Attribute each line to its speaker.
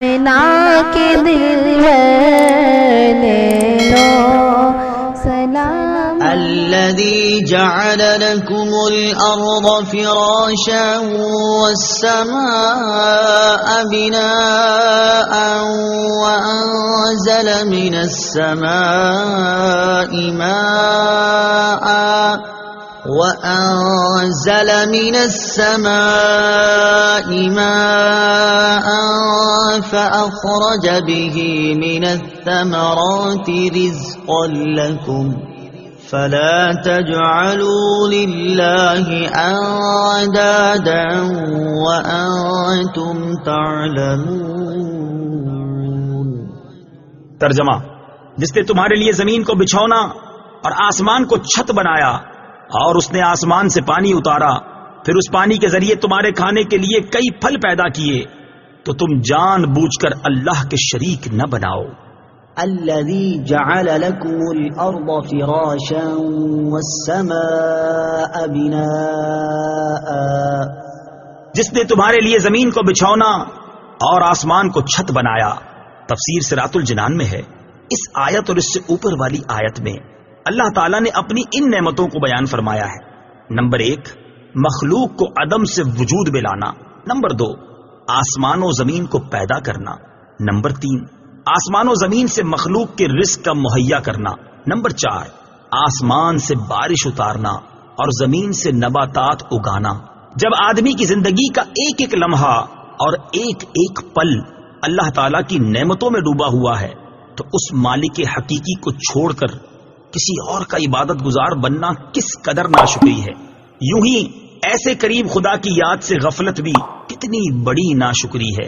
Speaker 1: نا کے دل لو سلام
Speaker 2: الذي جعل لكم الأرض فراشا والسماء بناء وأنزل من السماء ماء فأخرج به من الثمرات رزقا لكم فلا تجعلوا لله أندادا وأنتم تعلمون۔
Speaker 3: ترجمہ: جس نے تمہارے لیے زمین کو بچھونا اور آسمان کو چھت بنایا، اور اس نے آسمان سے پانی اتارا، پھر اس پانی کے ذریعے تمہارے کھانے کے لیے کئی پھل پیدا کیے، تو تم جان بوجھ کر اللہ کے شریک نہ بناؤ۔
Speaker 2: الذي جعل لكم الأرض فراشا والسماء بناء،
Speaker 3: جس نے تمہارے لیے زمین کو بچھونا اور آسمان کو چھت بنایا۔ تفسیر صراط الجنان میں ہے۔ اس آیت اور اس سے اوپر والی آیت میں اللہ تعالیٰ نے اپنی ان نعمتوں کو بیان فرمایا ہے۔ نمبر 1، مخلوق کو عدم سے وجود میں لانا۔ نمبر 2، آسمان و زمین کو پیدا کرنا۔ نمبر 3، آسمان و زمین سے مخلوق کے رزق کا مہیا کرنا۔ نمبر 4، آسمان سے بارش اتارنا اور زمین سے نباتات اگانا۔ جب آدمی کی زندگی کا ایک ایک لمحہ اور ایک ایک پل اللہ تعالیٰ کی نعمتوں میں ڈوبا ہوا ہے، تو اس مالک حقیقی کو چھوڑ کر کسی اور کا عبادت گزار بننا کس قدر ناشکری ہے۔ یوں ہی ایسے قریب خدا کی یاد سے غفلت بھی کتنی بڑی ناشکری ہے۔